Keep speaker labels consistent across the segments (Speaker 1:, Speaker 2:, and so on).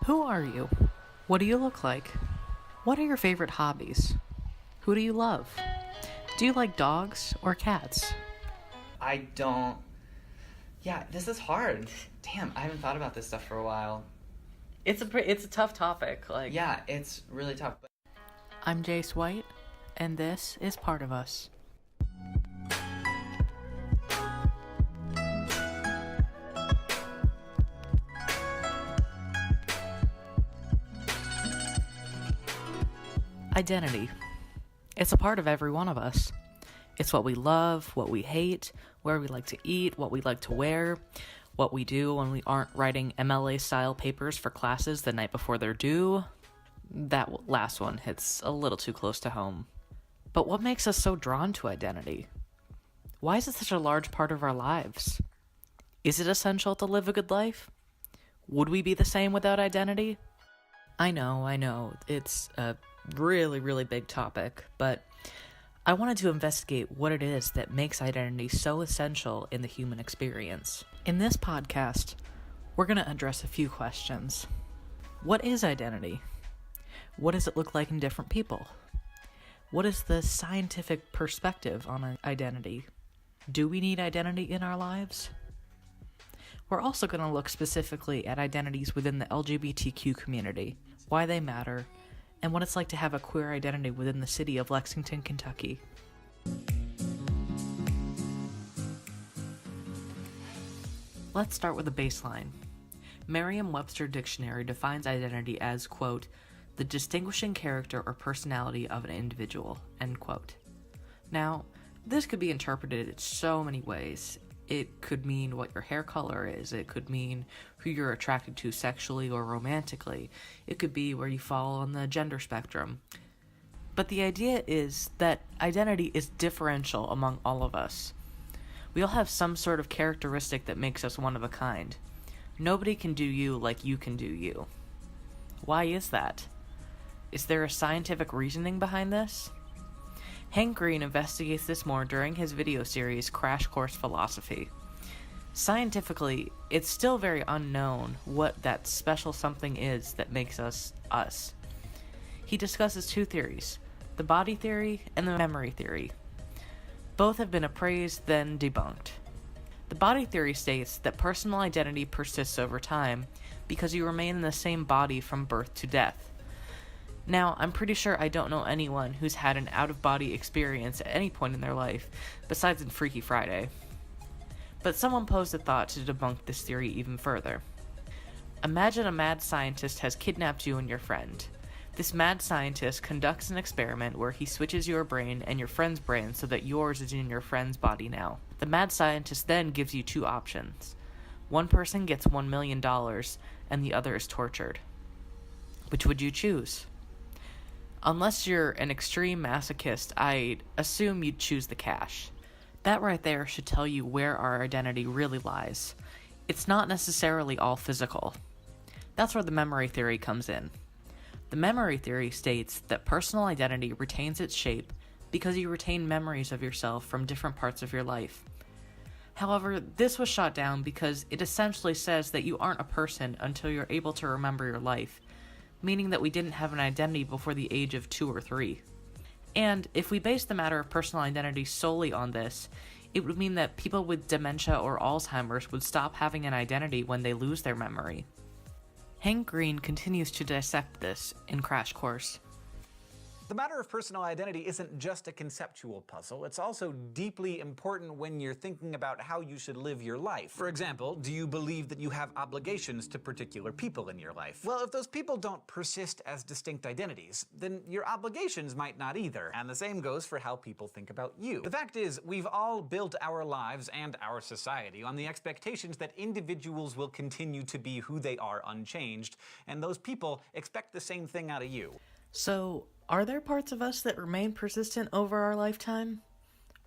Speaker 1: Who are you? What do you look like? What are your favorite hobbies? Who do you love? Do you like dogs or cats?
Speaker 2: I don't... Yeah, this is hard. Damn, I haven't thought about this stuff for a while.
Speaker 1: It's a tough topic.
Speaker 2: Yeah, it's really tough. But...
Speaker 1: I'm Jace White, and this is Part of Us. Identity. It's a part of every one of us. It's what we love, what we hate, where we like to eat, what we like to wear, what we do when we aren't writing MLA-style papers for classes the night before they're due. That last one hits a little too close to home. But what makes us so drawn to identity? Why is it such a large part of our lives? Is it essential to live a good life? Would we be the same without identity? I know, it's a really big topic, but I wanted to investigate what it is that makes identity so essential in the human experience. In this podcast, we're going to address a few questions. What is identity? What does it look like in different people? What is the scientific perspective on identity? Do we need identity in our lives? We're also going to look specifically at identities within the LGBTQ community, why they matter, and what it's like to have a queer identity within the city of Lexington, Kentucky. Let's start with a baseline. Merriam-Webster Dictionary defines identity as, quote, the distinguishing character or personality of an individual, end quote. Now, this could be interpreted in so many ways. It could mean what your hair color is. It could mean who you're attracted to sexually or romantically. It could be where you fall on the gender spectrum. But the idea is that identity is differential among all of us. We all have some sort of characteristic that makes us one of a kind. Nobody can do you like you can do you. Why is that? Is there a scientific reasoning behind this? Hank Green investigates this more during his video series Crash Course Philosophy. Scientifically, it's still very unknown what that special something is that makes us us. He discusses two theories, the body theory and the memory theory. Both have been appraised, then debunked. The body theory states that personal identity persists over time because you remain in the same body from birth to death. Now, I'm pretty sure I don't know anyone who's had an out-of-body experience at any point in their life, besides in Freaky Friday. But someone posed a thought to debunk this theory even further. Imagine a mad scientist has kidnapped you and your friend. This mad scientist conducts an experiment where he switches your brain and your friend's brain so that yours is in your friend's body now. The mad scientist then gives you two options. One person gets $1 million, and the other is tortured. Which would you choose? Unless you're an extreme masochist, I'd assume you'd choose the cash. That right there should tell you where our identity really lies. It's not necessarily all physical. That's where the memory theory comes in. The memory theory states that personal identity retains its shape because you retain memories of yourself from different parts of your life. However, this was shot down because it essentially says that you aren't a person until you're able to remember your life, meaning that we didn't have an identity before the age of 2 or 3. And if we base the matter of personal identity solely on this, it would mean that people with dementia or Alzheimer's would stop having an identity when they lose their memory. Hank Green continues to dissect this in Crash Course.
Speaker 3: The matter of personal identity isn't just a conceptual puzzle, it's also deeply important when you're thinking about how you should live your life. For example, do you believe that you have obligations to particular people in your life? Well, if those people don't persist as distinct identities, then your obligations might not either. And the same goes for how people think about you. The fact is, we've all built our lives and our society on the expectations that individuals will continue to be who they are unchanged, and those people expect the same thing out of you.
Speaker 1: So, are there parts of us that remain persistent over our lifetime?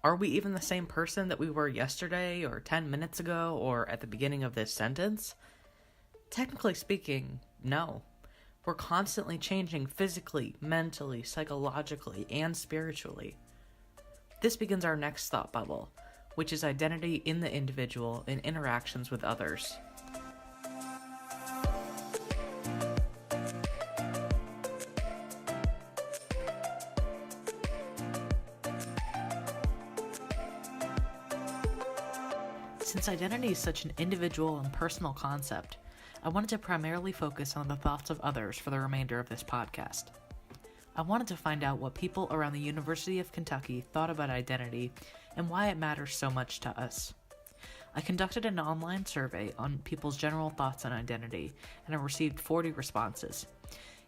Speaker 1: Are we even the same person that we were yesterday, or 10 minutes ago, or at the beginning of this sentence? Technically speaking, no. We're constantly changing physically, mentally, psychologically, and spiritually. This begins our next thought bubble, which is identity in the individual and interactions with others. Since identity is such an individual and personal concept, I wanted to primarily focus on the thoughts of others for the remainder of this podcast. I wanted to find out what people around the University of Kentucky thought about identity and why it matters so much to us. I conducted an online survey on people's general thoughts on identity, and I received 40 responses.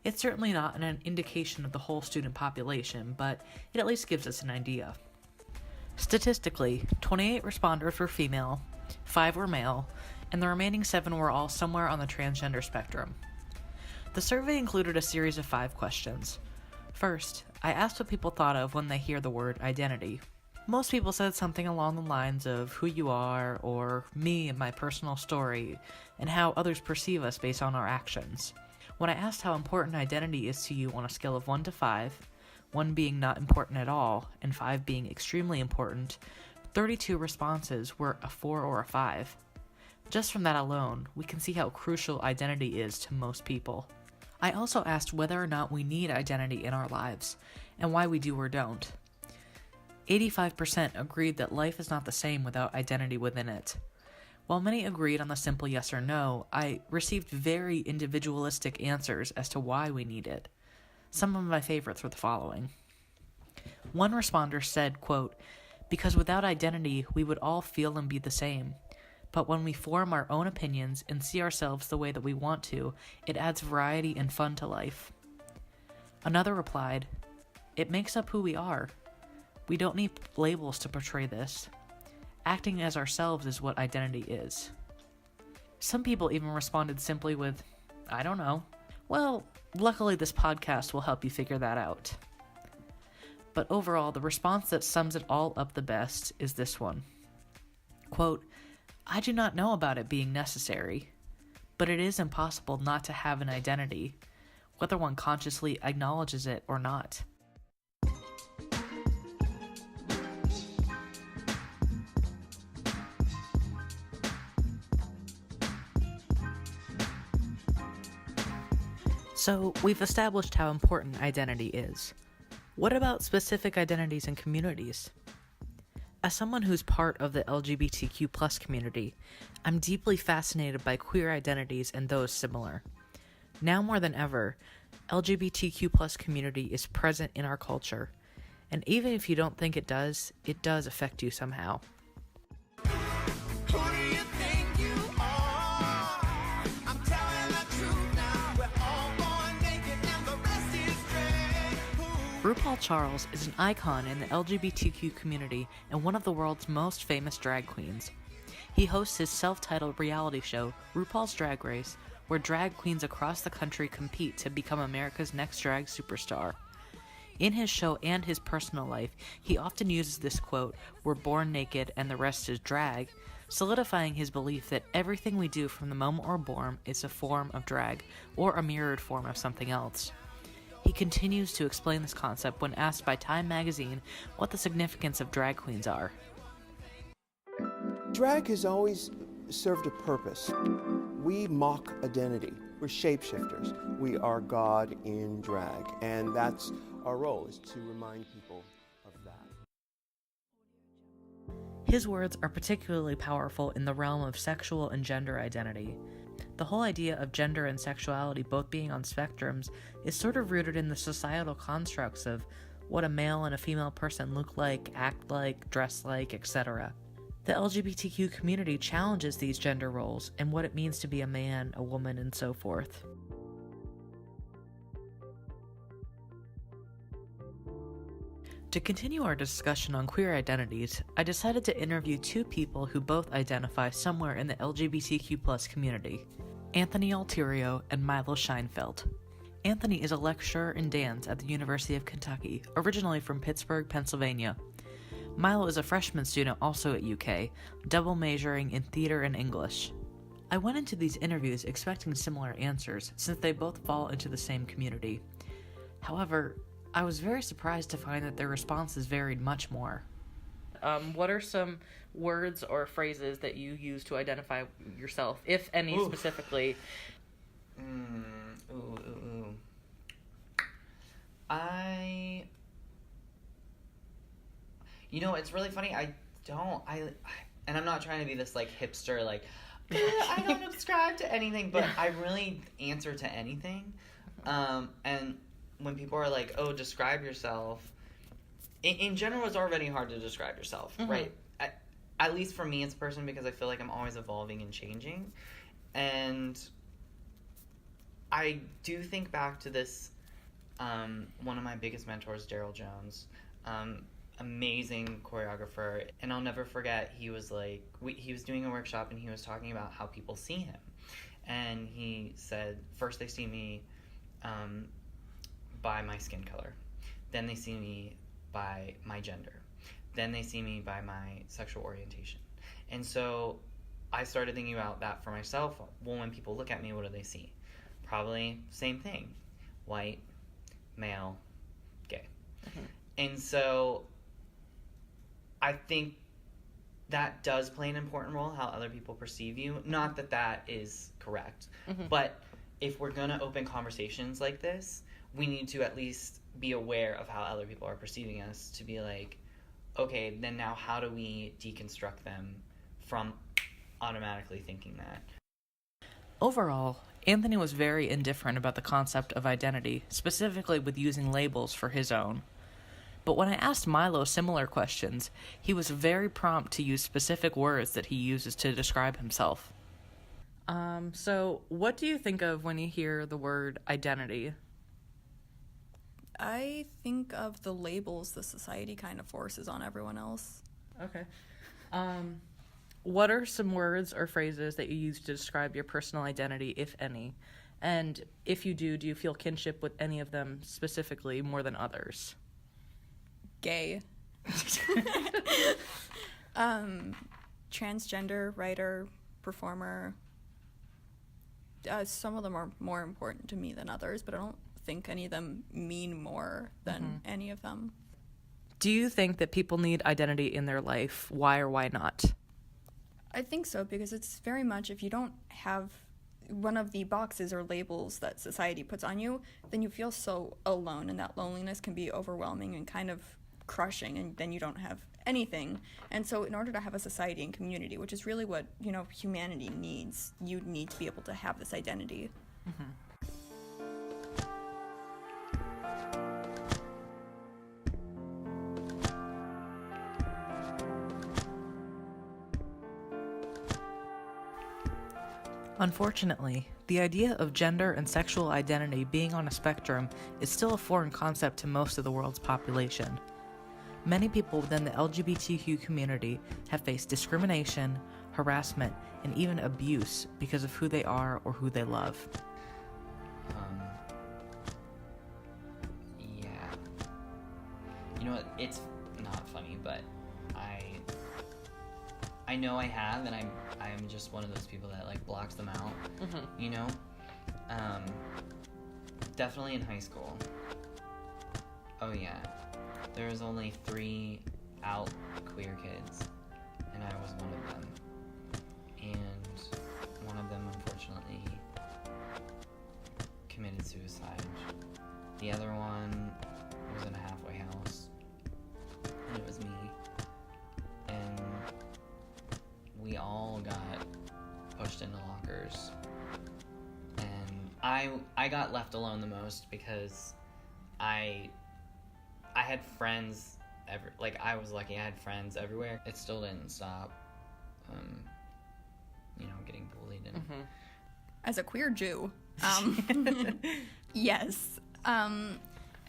Speaker 1: It's certainly not an indication of the whole student population, but it at least gives us an idea. Statistically, 28 responders were female, 5 were male, and the remaining 7 were all somewhere on the transgender spectrum. The survey included a series of 5 questions. First, I asked what people thought of when they hear the word identity. Most people said something along the lines of who you are, or me and my personal story, and how others perceive us based on our actions. When I asked how important identity is to you on a scale of 1 to 5, 1 being not important at all, and 5 being extremely important, 32 responses were a 4 or a 5. Just from that alone, we can see how crucial identity is to most people. I also asked whether or not we need identity in our lives, and why we do or don't. 85% agreed that life is not the same without identity within it. While many agreed on the simple yes or no, I received very individualistic answers as to why we need it. Some of my favorites were the following. One responder said, quote, "Because without identity, we would all feel and be the same. But when we form our own opinions and see ourselves the way that we want to, it adds variety and fun to life." Another replied, "It makes up who we are. We don't need labels to portray this. Acting as ourselves is what identity is." Some people even responded simply with, "I don't know." Well, luckily this podcast will help you figure that out. But overall, the response that sums it all up the best is this one. Quote, "I do not know about it being necessary, but it is impossible not to have an identity, whether one consciously acknowledges it or not." So, we've established how important identity is. What about specific identities and communities? As someone who's part of the LGBTQ+ community, I'm deeply fascinated by queer identities and those similar. Now more than ever, LGBTQ+ community is present in our culture, and even if you don't think it does affect you somehow. RuPaul Charles is an icon in the LGBTQ community and one of the world's most famous drag queens. He hosts his self-titled reality show, RuPaul's Drag Race, where drag queens across the country compete to become America's next drag superstar. In his show and his personal life, he often uses this quote, "We're born naked and the rest is drag," solidifying his belief that everything we do from the moment we're born is a form of drag, or a mirrored form of something else. He continues to explain this concept when asked by Time magazine what the significance of drag queens are.
Speaker 4: Drag has always served a purpose. We mock identity. We're shapeshifters. We are God in drag, and that's our role, is to remind people of that.
Speaker 1: His words are particularly powerful in the realm of sexual and gender identity. The whole idea of gender and sexuality both being on spectrums is sort of rooted in the societal constructs of what a male and a female person look like, act like, dress like, etc. The LGBTQ community challenges these gender roles and what it means to be a man, a woman, and so forth. To continue our discussion on queer identities, I decided to interview 2 people who both identify somewhere in the LGBTQ+ community, Anthony Alterio and Milo Scheinfeld. Anthony is a lecturer in dance at the University of Kentucky, originally from Pittsburgh, Pennsylvania. Milo is a freshman student also at UK, double majoring in theater and English. I went into these interviews expecting similar answers, since they both fall into the same community. However, I was very surprised to find that their responses varied much more. What are some words or phrases that you use to identify yourself, if any, specifically?
Speaker 2: You know, it's really funny. and I'm not trying to be this, like, hipster, like, I don't subscribe to anything, but I really answer to anything. And when people are like, oh, describe yourself, in general, it's already hard to describe yourself, right? At least for me as a person, because I feel like I'm always evolving and changing. And I do think back to this, one of my biggest mentors, Daryl Jones, amazing choreographer, and I'll never forget, he was like, he was doing a workshop and he was talking about how people see him. And he said, first they see me by my skin color, then they see me by my gender, then they see me by my sexual orientation. And so I started thinking about that for myself. Well, when people look at me, what do they see? Probably same thing: white, male, gay. And so I think that does play an important role, how other people perceive you. Not that that is correct, but if we're going to open conversations like this, we need to at least be aware of how other people are perceiving us, to be like, okay, then now how do we deconstruct them from automatically thinking that?
Speaker 1: Overall, Anthony was very indifferent about the concept of identity, specifically with using labels for his own. But when I asked Milo similar questions, he was very prompt to use specific words that he uses to describe himself. So what do you think of when you hear the word identity?
Speaker 5: I think of the labels the society kind of forces on everyone else.
Speaker 1: Okay. What are some words or phrases that you use to describe your personal identity, if any? And if you do you feel kinship with any of them specifically more than others?
Speaker 5: Gay. Transgender, writer, performer. Some of them are more important to me than others, but I don't think any of them mean more than any of them.
Speaker 1: Do you think that people need identity in their life? Why or why not?
Speaker 5: I think so, because it's very much, if you don't have one of the boxes or labels that society puts on you, then you feel so alone, and that loneliness can be overwhelming and kind of crushing, and then you don't have anything. And so in order to have a society and community, which is really what, humanity needs, you need to be able to have this identity.
Speaker 1: Unfortunately, the idea of gender and sexual identity being on a spectrum is still a foreign concept to most of the world's population. Many people within the LGBTQ community have faced discrimination, harassment, and even abuse because of who they are or who they love.
Speaker 2: Yeah. You know what? It's not funny, but I know I have, and I'm just one of those people that, like, blocks them out, definitely in high school. Oh yeah, there was only 3 out queer kids, and I was one of them, and one of them unfortunately committed suicide. The other one was in a halfway house, and it was me, and we all got pushed into lockers, and I got left alone the most because I had friends I was lucky, I had friends everywhere. It still didn't stop getting bullied and
Speaker 5: As a queer Jew, yes. And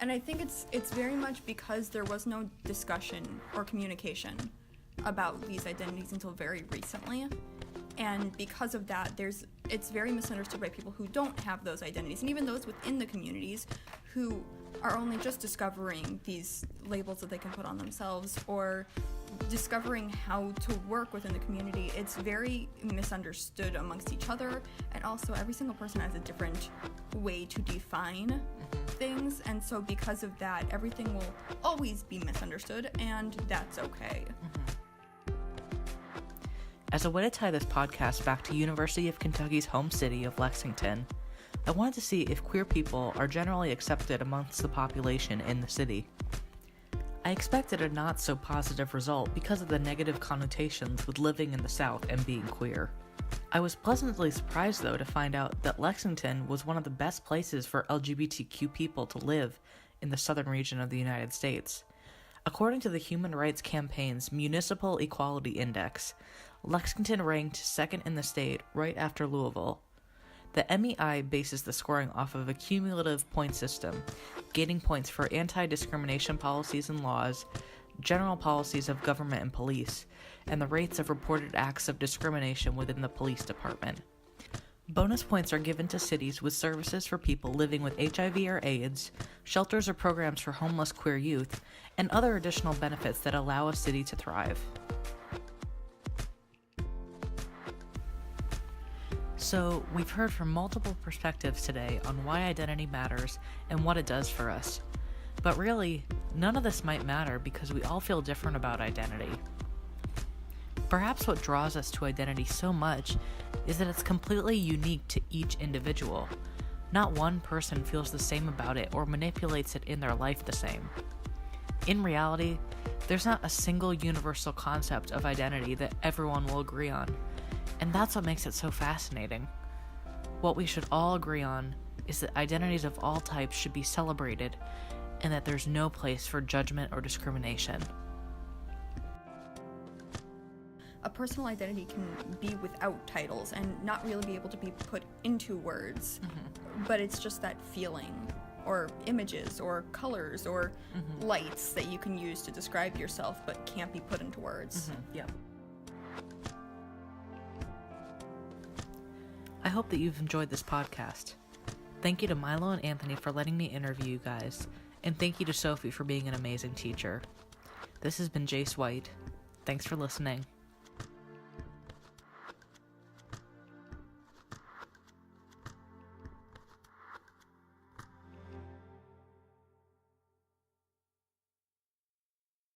Speaker 5: I think it's very much because there was no discussion or communication about these identities until very recently, and because of that, it's very misunderstood by people who don't have those identities, and even those within the communities who are only just discovering these labels that they can put on themselves or discovering how to work within the community. It's very misunderstood amongst each other, and also every single person has a different way to define things, and so because of that, everything will always be misunderstood, and that's okay.
Speaker 1: As a way to tie this podcast back to University of Kentucky's home city of Lexington, I wanted to see if queer people are generally accepted amongst the population in the city. I expected a not so positive result because of the negative connotations with living in the South and being queer. I was pleasantly surprised, though, to find out that Lexington was one of the best places for LGBTQ people to live in the southern region of the United States. According to the Human Rights Campaign's Municipal Equality Index, Lexington ranked second in the state right after Louisville. The MEI bases the scoring off of a cumulative point system, gaining points for anti-discrimination policies and laws, general policies of government and police, and the rates of reported acts of discrimination within the police department. Bonus points are given to cities with services for people living with HIV or AIDS, shelters or programs for homeless queer youth, and other additional benefits that allow a city to thrive. So, we've heard from multiple perspectives today on why identity matters and what it does for us. But really, none of this might matter because we all feel different about identity. Perhaps what draws us to identity so much is that it's completely unique to each individual. Not one person feels the same about it or manipulates it in their life the same. In reality, there's not a single universal concept of identity that everyone will agree on. And that's what makes it so fascinating. What we should all agree on is that identities of all types should be celebrated and that there's no place for judgment or discrimination.
Speaker 5: A personal identity can be without titles and not really be able to be put into words, but it's just that feeling, or images, or colors, or lights that you can use to describe yourself but can't be put into words.
Speaker 1: Yep. I hope that you've enjoyed this podcast. Thank you to Milo and Anthony for letting me interview you guys, and thank you to Sophie for being an amazing teacher. This has been Jace White. Thanks for listening.